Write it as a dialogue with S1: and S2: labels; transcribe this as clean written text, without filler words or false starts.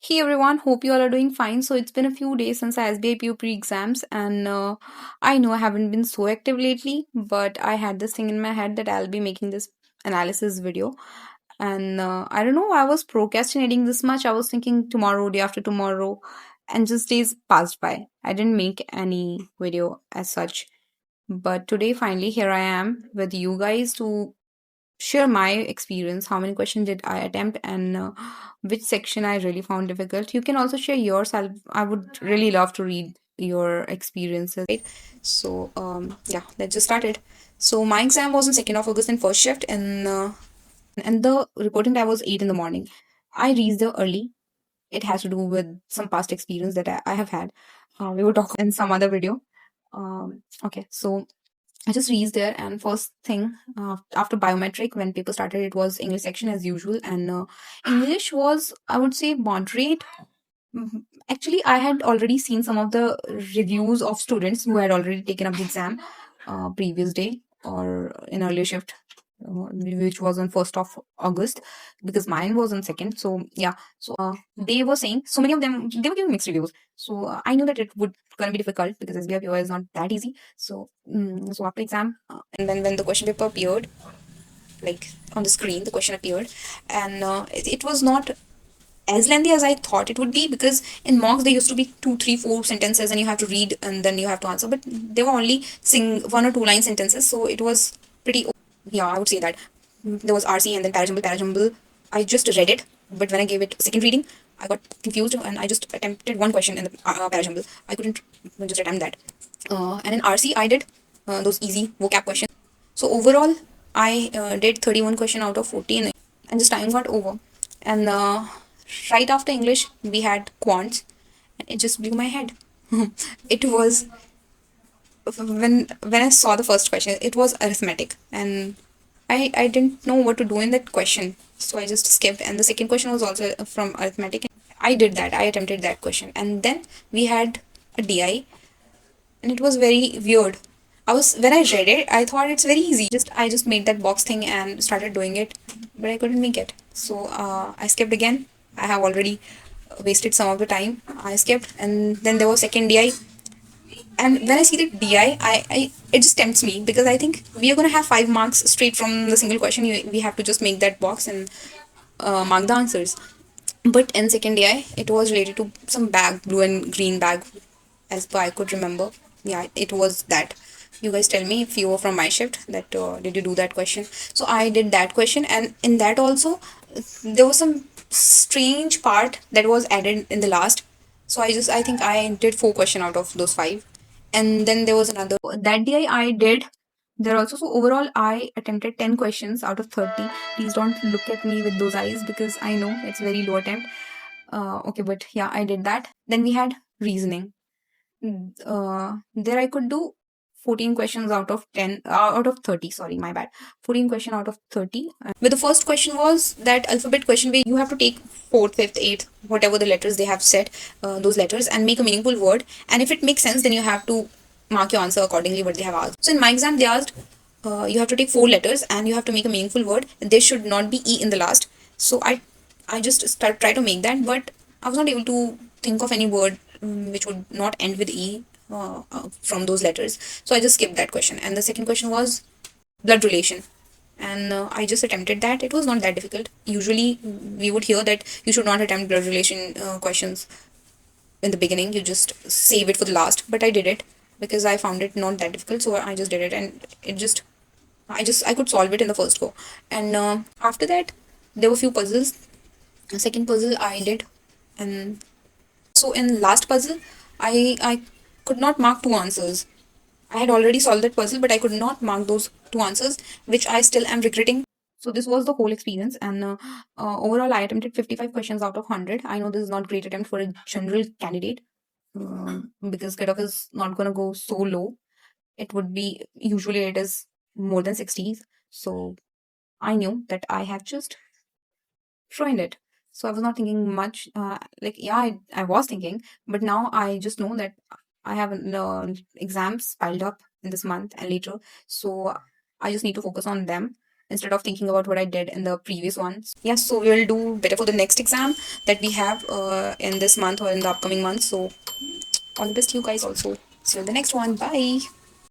S1: Hey everyone, hope you all are doing fine. So it's been a few days since I SBIPO Pre exams, and I know I haven't been so active lately, but I had this thing in my head that I'll be making this analysis video. And I don't know, I was procrastinating this much. I was thinking tomorrow, day after tomorrow, and just days passed by. I didn't make any video as such. But today, finally, here I am with you guys to share my experience. How many questions did I attempt, and which section I really found difficult. You can also share yours. I would really love to read your experiences. Right? So yeah, let's just start it. So my exam was on 2nd of August in first shift, and the reporting time was 8 in the morning. I reached there early. It has to do with some past experience that I have had. We will talk in some other video. Okay, so I just reached there, and first thing after biometric, when paper started, it was English section as usual, and English was, I would say, moderate. Actually, I had already seen some of the reviews of students who had already taken up the exam previous day or in earlier shift, which was on 1st of August, because mine was on 2nd. So yeah, so they were saying, so many of them, they were giving mixed reviews. So I knew that it would gonna be difficult because SBIPO is not that easy. So so after exam, and then when the question paper appeared, like on the screen, the question appeared, and it was not as lengthy as I thought it would be, because in mocks there used to be two, three, four sentences and you have to read and then you have to answer. But they were only one or two line sentences, so it was pretty. Yeah, I would say that. There was RC and then parajumble. Parajumble, I just read it, but when I gave it second reading, I got confused and I just attempted one question in the parajumble. I couldn't just attempt that. And in RC, I did those easy vocab questions. So overall, I did 31 question out of 14, and just time got over. And right after English, we had Quants, and it just blew my head. It was when I saw the first question, it was arithmetic, and I didn't know what to do in that question, so I just skipped. And the second question was also from arithmetic. I did that. I attempted that question, and then we had a DI, and it was very weird. I was when I read it, I thought it's very easy. Just I just made that box thing and started doing it, but I couldn't make it. So I skipped again. I have already wasted some of the time. I skipped, and then there was second DI. And when I see the DI, it just tempts me, because I think we are gonna have 5 marks straight from the single question. We have to just make that box and mark the answers. But in second DI, it was related to some bag, blue and green bag, as per I could remember. Yeah, it was that. You guys tell me if you were from my shift that did you do that question? So I did that question, and in that also there was some strange part that was added in the last. So I think I did 4 question out of those 5, and then there was another that day I did. There also, so overall I attempted 10 questions out of 30. Please don't look at me with those eyes, because I know it's very low attempt. Okay, but yeah, I did that. Then we had reasoning. There I could do 14 questions out of 10, out of 30, sorry, my bad. 14 question out of 30. But the first question was that alphabet question, where you have to take fourth, fifth, eighth, whatever the letters they have said, those letters, and make a meaningful word. And if it makes sense, then you have to mark your answer accordingly what they have asked. So in my exam, they asked you have to take 4 letters and you have to make a meaningful word. There should not be E in the last. So I just try to make that, but I was not able to think of any word which would not end with E from those letters. So I just skipped that question. And the second question was blood relation. And I just attempted that. It was not that difficult. Usually, we would hear that you should not attempt blood relation questions in the beginning. You just save it for the last. But I did it because I found it not that difficult. So I just did it, and I could solve it in the first go. And after that, there were few puzzles. The second puzzle I did, and so in last puzzle, I could not mark 2 answers. I had already solved that puzzle, but I could not mark those 2 answers, which I still am regretting. So this was the whole experience, and overall, I attempted 55 questions out of 100. I know this is not great attempt for a general candidate, because cutoff is not gonna go so low. It would be, usually it is more than 60s. So I knew that I have just ruined it. So I was not thinking much. Like, yeah, I was thinking, but now I just know that I have exams piled up in this month and later. So I just need to focus on them. instead of thinking about what I did in the previous ones. Yeah, so we will do better for the next exam that we have in this month or in the upcoming month. So all the best to you guys also. See you in the next one. Bye.